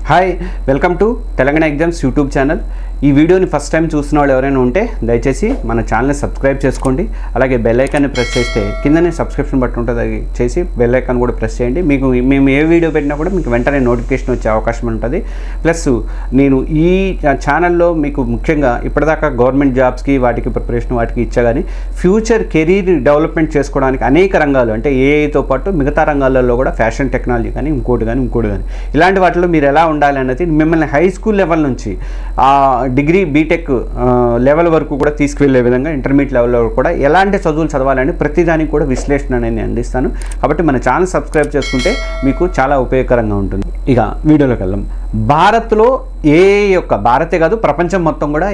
Hi welcome to Telangana exams YouTube channel. ఈ వీడియోని first time చూసిన వాళ్ళు ఎవరైనా ఉంటే దయచేసి మన ఛానల్ని సబ్స్క్రైబ్ చేసుకోండి. అలాగే బెల్ ఐకాన్ని ప్రెస్ చేస్తే కిందనే సబ్స్క్రిప్షన్ బటన్ ఉంటుంది, అది చేసి బెల్ ఐకాన్ కూడా ప్రెస్ చేయండి. మేము ఏ వీడియో పెట్టినా కూడా మీకు వెంటనే నోటిఫికేషన్ వచ్చే అవకాశం ఉంటుంది. ప్లస్ నేను ఈ ఛానల్లో మీకు ముఖ్యంగా ఇప్పటిదాకా గవర్నమెంట్ జాబ్స్కి వాటికి ప్రిపరేషన్ వాటికి ఇచ్చా, కానీ ఫ్యూచర్ కెరీర్ డెవలప్మెంట్ చేసుకోవడానికి అనేక రంగాలు అంటే ఏఐతో పాటు మిగతా రంగాలలో కూడా ఫ్యాషన్ టెక్నాలజీ కానీ ఇంకోటి కానీ ఇలాంటి వాటిలో మీరు ఎలా ఉండాలి అనేది మిమ్మల్ని హై స్కూల్ లెవెల్ నుంచి డిగ్రీ బీటెక్ లెవెల్ వరకు కూడా తీసుకువెళ్ళే విధంగా ఇంటర్మీడియట్ లెవెల్ వరకు కూడా ఎలాంటి చదువులు చదవాలని ప్రతిదానికి కూడా విశ్లేషణ అనేది అందిస్తాను. కాబట్టి మన ఛానల్ సబ్స్క్రైబ్ చేసుకుంటే మీకు చాలా ఉపయోగకరంగా ఉంటుంది. ఇక వీడియోలోకి వెళ్దాం. భారత్లో భారతే కాదు ప్రపంచం మొత్తం కూడా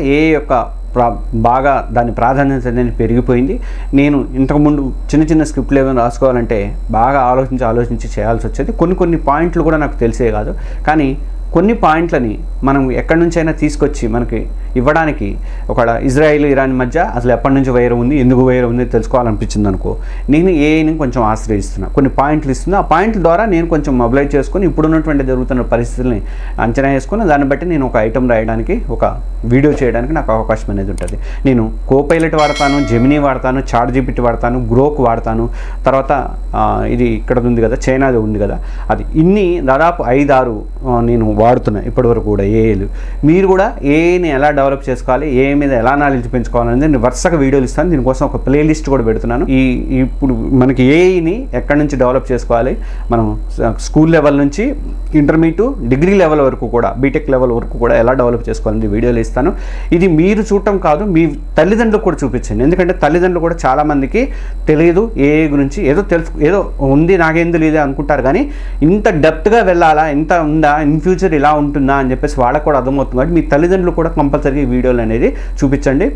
బాగా దాని ప్రాధాన్యత అనేది పెరిగిపోయింది. నేను ఇంతకుముందు చిన్న స్క్రిప్ట్లు ఏమైనా రాసుకోవాలంటే బాగా ఆలోచించి చేయాల్సి వచ్చేది. కొన్ని పాయింట్లు కూడా నాకు తెలిసే కాదు, కానీ కొన్ని పాయింట్లని మనం ఎక్కడి నుంచైనా తీసుకొచ్చి మనకి ఇవ్వడానికి ఒక ఇజ్రాయిల్ ఇరాన్ మధ్య అసలు ఎప్పటి నుంచి వైరం ఉంది, ఎందుకు వైరం ఉంది తెలుసుకోవాలనిపించింది అనుకో, నేను ఏఐని కొంచెం ఆశ్రయిస్తున్నా, కొన్ని పాయింట్లు ఇస్తున్నా. ఆ పాయింట్ల ద్వారా నేను కొంచెం మొబిలైజ్ చేసుకొని ఇప్పుడున్నటువంటి జరుగుతున్న పరిస్థితుల్ని అంచనా వేసుకొని దాన్ని బట్టి నేను ఒక ఐటెం రాయడానికి, ఒక వీడియో చేయడానికి నాకు అవకాశం అనేది ఉంటుంది. నేను కోపైలట్ వాడతాను, జెమినీ వాడతాను, చాట్ జీపీటీ వాడతాను, గ్రోక్ వాడతాను, తర్వాత ఇది ఇక్కడ ఉంది కదా చైనాది ఉంది కదా, అది ఇన్ని దాదాపు 5-6 నేను వాడుతున్నా ఇప్పటివరకు కూడా ఏఐలు. మీరు కూడా ఏఐని ఎలా డెవలప్ చేసుకోవాలి, ఏఐ మీద ఎలా నాలెడ్జ్ పెంచుకోవాలనేది నేను వరుసగా వీడియోలు ఇస్తాను. దీనికోసం ఒక ప్లేలిస్ట్ కూడా పెడుతున్నాను. ఇప్పుడు మనకి ఏఐని ఎక్కడి నుంచి డెవలప్ చేసుకోవాలి, మనం స్కూల్ లెవెల్ నుంచి ఇంటర్మీడియట్ డిగ్రీ లెవెల్ వరకు కూడా బీటెక్ లెవెల్ వరకు కూడా ఎలా డెవలప్ చేసుకోవాలని వీడియోలు ఇస్తాను. ఇది మీరు చూడటం కాదు, మీ తల్లిదండ్రులకు కూడా చూపించండి. ఎందుకంటే తల్లిదండ్రులు కూడా చాలామందికి తెలియదు ఏఐ గురించి, ఏదో ఉంది నాకేం తెలియదు అనుకుంటారు, కానీ ఇంత డెప్త్గా వెళ్ళాలా, ఇంత ఉందా, ఇన్ ఫ్యూచర్ ఇలా ఉంటుందా అని చెప్పేసి వాళ్ళకు కూడా అర్థమవుతుంది. కాబట్టి మీ తల్లిదండ్రులు కూడా కంపల్సరీ ఈ వీడియోలు అనేది చూపించండి.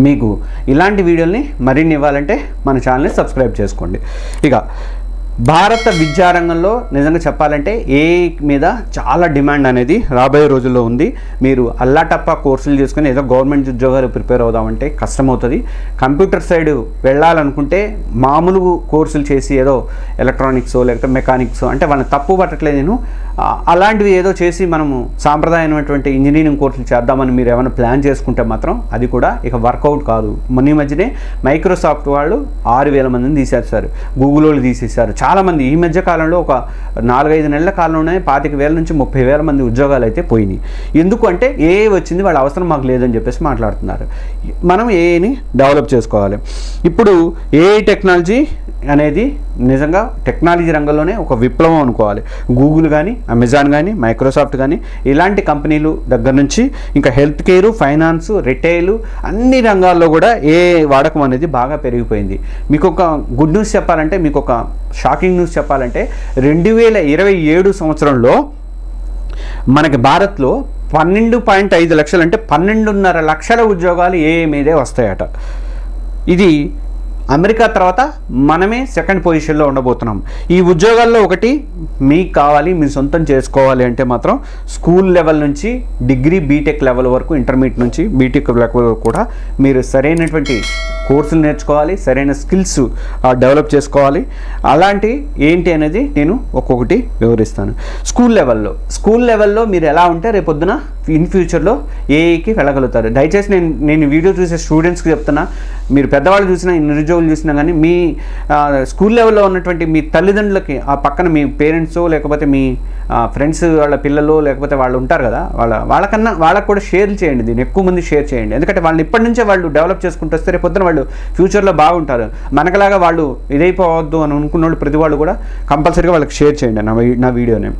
మీకు ఇలాంటి వీడియోల్ని మరిన్ని ఇవ్వాలంటే మన ఛానల్ని సబ్స్క్రైబ్ చేసుకోండి. ఇక భారత విద్యారంగంలో నిజంగా చెప్పాలంటే ఏఐ మీద చాలా డిమాండ్ అనేది రాబోయే రోజుల్లో ఉంది. మీరు అల్లాటప్ప కోర్సులు చేసుకుని ఏదో గవర్నమెంట్ ఉద్యోగాలు ప్రిపేర్ అవుదామంటే కష్టమవుతుంది. కంప్యూటర్ సైడ్ వెళ్ళాలనుకుంటే మామూలు కోర్సులు చేసి ఏదో ఎలక్ట్రానిక్స్ లేకపోతే మెకానిక్స్ అంటే వాళ్ళని తప్పు పట్టట్లేదు నేను, అలాంటివి ఏదో చేసి మనము సాంప్రదాయమైనటువంటి ఇంజనీరింగ్ కోర్సులు చేద్దామని మీరు ఏమైనా ప్లాన్ చేసుకుంటే మాత్రం అది కూడా ఇక వర్కౌట్ కాదు. మొన్న మధ్యనే మైక్రోసాఫ్ట్ వాళ్ళు 6,000 మందిని తీసేస్తారు, గూగుల్ వాళ్ళు తీసేశారు. చాలామంది ఈ మధ్య కాలంలో ఒక 4-5 నెలల కాలంలోనే 25,000 నుంచి 30,000 మంది ఉద్యోగాలు అయితే పోయినాయి. ఎందుకు అంటే ఏఐ వచ్చింది, వాళ్ళ అవసరం మాకు లేదని చెప్పేసి మాట్లాడుతున్నారు. మనం ఏఐని డెవలప్ చేసుకోవాలి. ఇప్పుడు ఏఐ టెక్నాలజీ అనేది నిజంగా టెక్నాలజీ రంగంలోనే ఒక విప్లవం అనుకోవాలి. గూగుల్ కానీ, అమెజాన్ కానీ, మైక్రోసాఫ్ట్ కానీ ఇలాంటి కంపెనీలు దగ్గర నుంచి ఇంకా హెల్త్ కేరు, ఫైనాన్స్, రిటైలు అన్ని రంగాల్లో కూడా ఏఐ వాడకం అనేది బాగా పెరిగిపోయింది. మీకు ఒక గుడ్ న్యూస్ చెప్పాలంటే, మీకు ఒక షాకింగ్ న్యూస్ చెప్పాలంటే 2027 సంవత్సరంలో మనకి భారత్లో 12.5 లక్షలు అంటే 12.5 లక్షల ఉద్యోగాలు ఏఐ మీదే వస్తాయట. ఇది అమెరికా తర్వాత మనమే సెకండ్ పొజిషన్లో ఉండబోతున్నాం. ఈ ఉద్యోగాల్లో ఒకటి మీకు కావాలి, మీరు సొంతం చేసుకోవాలి అంటే మాత్రం స్కూల్ లెవెల్ నుంచి డిగ్రీ బీటెక్ లెవెల్ వరకు, ఇంటర్మీడియట్ నుంచి బీటెక్ లెవెల్ వరకు కూడా మీరు సరైనటువంటి కోర్సులు నేర్చుకోవాలి, సరైన స్కిల్స్ డెవలప్ చేసుకోవాలి. అలాంటి ఏంటి అనేది నేను ఒక్కొక్కటి వివరిస్తాను. స్కూల్ లెవెల్లో మీరు ఎలా ఉంటే రేపొద్దున ఇన్ ఫ్యూచర్లో ఏఐకి వెళ్ళగలుగుతారు. దయచేసి నేను వీడియో చూసే స్టూడెంట్స్కి చెప్తున్నా, మీరు పెద్దవాళ్ళు చూసినా, నిరుద్యోగులు చూసినా కానీ మీ స్కూల్ లెవెల్లో ఉన్నటువంటి మీ తల్లిదండ్రులకి ఆ పక్కన మీ పేరెంట్స్ లేకపోతే మీ ఫ్రెండ్స్ వాళ్ళ పిల్లలు లేకపోతే వాళ్ళు ఉంటారు కదా, వాళ్ళకు కూడా షేర్ చేయండి. దీన్ని ఎక్కువ మంది షేర్ చేయండి. ఎందుకంటే వాళ్ళని ఇప్పటి నుంచే వాళ్ళు డెవలప్ చేసుకుంటూ వస్తే రేపు పొద్దున వాళ్ళు ఫ్యూచర్లో బాగుంటారు. మనకలాగా వాళ్ళు ఇదైపోవద్దు అని అనుకున్న వాళ్ళు ప్రతి వాళ్ళు కూడా కంపల్సరీగా వాళ్ళకి షేర్ చేయండి నా వీడియోని.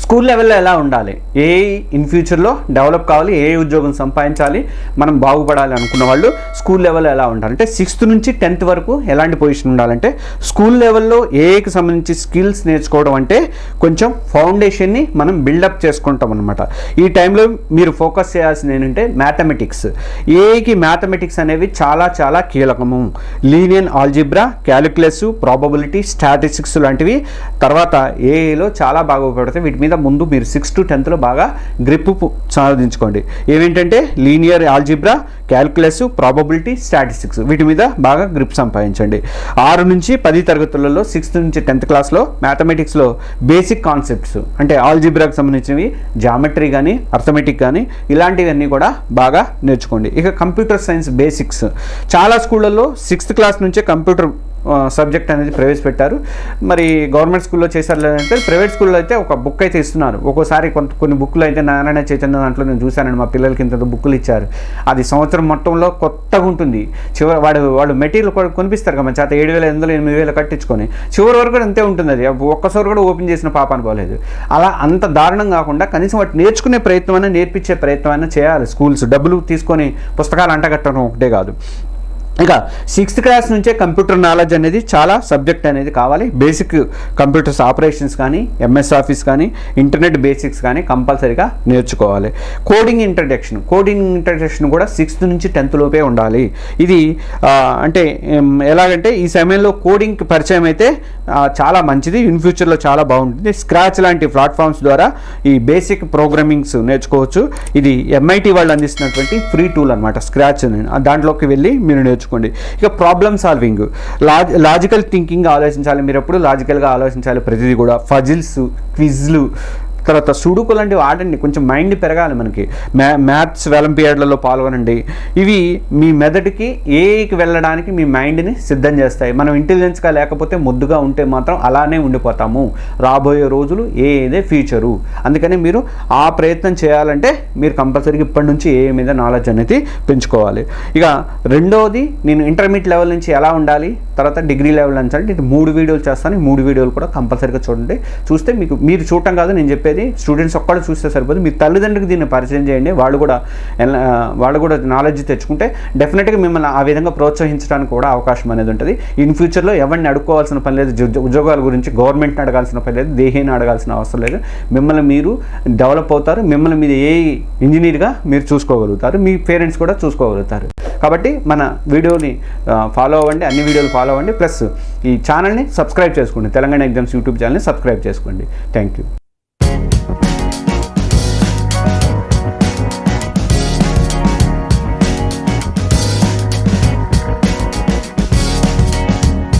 స్కూల్ లెవెల్లో ఎలా ఉండాలి, ఏఐ ఇన్ ఫ్యూచర్లో డెవలప్ కావాలి, ఏఐ ఉద్యోగం సంపాదించాలి, మనం బాగుపడాలి అనుకున్న వాళ్ళు స్కూల్ లెవెల్లో ఎలా ఉండాలి అంటే 6th నుంచి 10th వరకు ఎలాంటి పొజిషన్ ఉండాలంటే, స్కూల్ లెవెల్లో ఏఐకి సంబంధించి స్కిల్స్ నేర్చుకోవడం అంటే కొంచెం ఫౌండేషన్ని మనం బిల్డప్ చేసుకుంటాం అనమాట. ఈ టైంలో మీరు ఫోకస్ చేయాల్సింది ఏంటంటే మ్యాథమెటిక్స్. ఏఐకి మ్యాథమెటిక్స్ అనేవి చాలా చాలా కీలకము. Linear algebra, calculus, probability, statistics లాంటివి తర్వాత ఏఐలో చాలా బాగా ఉపయోగపడతాయి. వీటి మీద ముందు మీరు 6th to 10th బాగా గ్రిప్ సాధించుకోండి. ఏమేంటంటే linear algebra, calculus, probability, statistics, వీటి మీద బాగా గ్రిప్ సంపాదించండి. 6 నుంచి 10 తరగతులలో 6th నుంచి 10th క్లాస్లో మ్యాథమెటిక్స్లో బేసిక్ కాన్సెప్ట్స్ అంటే ఆల్జీబ్రాకి సంబంధించినవి, జామెట్రీ కానీ అర్థమెటిక్ కానీ ఇలాంటివన్నీ కూడా బాగా నేర్చుకోండి. ఇక కంప్యూటర్ సైన్స్ బేసిక్స్ చాలా స్కూళ్ళల్లో 6th క్లాస్ నుంచే కంప్యూటర్ సబ్జెక్ట్ అనేది ప్రవేశపెట్టారు. మరి గవర్నమెంట్ స్కూల్లో చేశారు లేదంటే ప్రైవేట్ స్కూల్లో అయితే ఒక బుక్ అయితే ఇస్తున్నారు. ఒక్కోసారి కొన్ని బుక్లు అయితే నారాయణ చైతన్య దాంట్లో నేను చూశానండి, మా పిల్లలకి ఇంత బుక్కులు ఇచ్చారు. అది సంవత్సరం మొత్తంలో కొత్తగా ఉంటుంది. వాళ్ళు మెటీరియల్ కూడా కొనిపిస్తారు కదా, చేత 7,500 8,000 కట్టించుకొని చివరి వరకు కూడా అంతే ఉంటుంది. అది ఒక్కసారి కూడా ఓపెన్ చేసిన పాప అనుకోలేదు. అలా అంత దారుణం కాకుండా కనీసం వాటి నేర్చుకునే ప్రయత్నం అయినా నేర్పించే ప్రయత్నం అయినా చేయాలి స్కూల్స్. డబ్బులు తీసుకొని పుస్తకాలు అంటగట్టడం ఒకటే కాదు. ఇక 6th క్లాస్ నుంచే కంప్యూటర్ నాలెడ్జ్ అనేది చాలా సబ్జెక్ట్ అనేది కావాలి. బేసిక్ కంప్యూటర్స్ ఆపరేషన్స్ కానీ, ఎంఎస్ ఆఫీస్ కానీ, ఇంటర్నెట్ బేసిక్స్ కానీ కంపల్సరీగా నేర్చుకోవాలి. కోడింగ్ ఇంట్రడక్షన్ కూడా 6th నుంచి 10th లోపే ఉండాలి. ఇది అంటే ఎలాగంటే ఈ సమయంలో కోడింగ్ పరిచయం అయితే చాలా మంచిది, ఇన్ ఫ్యూచర్లో చాలా బాగుంటుంది. స్క్రాచ్ లాంటి ప్లాట్ఫామ్స్ ద్వారా ఈ బేసిక్ ప్రోగ్రామింగ్స్ నేర్చుకోవచ్చు. ఇది MIT వాళ్ళు అందిస్తున్నటువంటి ఫ్రీ టూల్ అనమాట స్క్రాచ్. దాంట్లోకి వెళ్ళి మీరు నేర్చుకోండి. ఇక ప్రాబ్లమ్ సాల్వింగ్, లాజికల్ థింకింగ్ ఆలోచించాలి. మీరు ఎప్పుడు లాజికల్గా ఆలోచించాలి. ప్రతిదీ కూడా ఫజిల్స్, క్విజ్లు, తర్వాత సుడుకు లాంటివి ఆడండి. కొంచెం మైండ్ పెరగాలి మనకి. మ్యాథ్స్ ఒలింపియాడ్లలో పాల్గొనండి. ఇవి మీ మెదడుకి ఏకి వెళ్ళడానికి మీ మైండ్ని సిద్ధం చేస్తాయి. మనం ఇంటెలిజెన్స్గా లేకపోతే ముద్దుగా ఉంటే మాత్రం అలానే ఉండిపోతాము. రాబోయే రోజులు ఏదే ఫ్యూచరు. అందుకని మీరు ఆ ప్రయత్నం చేయాలంటే మీరు కంపల్సరీగా ఇప్పటి నుంచి ఏ మీద నాలెడ్జ్ అనేది పెంచుకోవాలి. ఇక రెండోది, నేను ఇంటర్మీడియట్ లెవెల్ నుంచి ఎలా ఉండాలి, తర్వాత డిగ్రీ లెవెల్ నుంచి అంటే ఇది 3 వీడియోలు చేస్తాను. ఈ 3 వీడియోలు కూడా కంపల్సరీగా చూడండి. చూస్తే మీరు చూడటం కాదు నేను చెప్పేది, స్టూడెంట్స్ ఒక్కడు చూస్తే సరిపోదు. మీ తల్లిదండ్రులకు దీన్ని పరిచయం చేయండి. వాళ్ళు కూడా నాలెడ్జ్ తెచ్చుకుంటే డెఫినెట్గా మిమ్మల్ని ఆ విధంగా ప్రోత్సహించడానికి కూడా అవకాశం అనేది ఉంటుంది. ఇన్ ఫ్యూచర్లో ఎవరిని అడుక్కోవాల్సిన పని లేదు. ఉద్యోగాల గురించి గవర్నమెంట్ని అడగాల్సిన పని లేదు, దేహీని అడగాల్సిన అవసరం లేదు. మిమ్మల్ని మీరు డెవలప్ అవుతారు. మిమ్మల్ని మీరు ఏ ఇంజనీర్గా మీరు చూసుకోగలుగుతారు, మీ పేరెంట్స్ కూడా చూసుకోగలుగుతారు. కాబట్టి మన వీడియోని ఫాలో అవ్వండి, అన్ని వీడియోలు ఫాలో అవ్వండి. ప్లస్ ఈ ఛానల్ని సబ్స్క్రైబ్ చేసుకోండి. తెలంగాణ ఎగ్జామ్స్ యూట్యూబ్ ఛానల్ని సబ్స్క్రైబ్ చేసుకోండి. Thank you.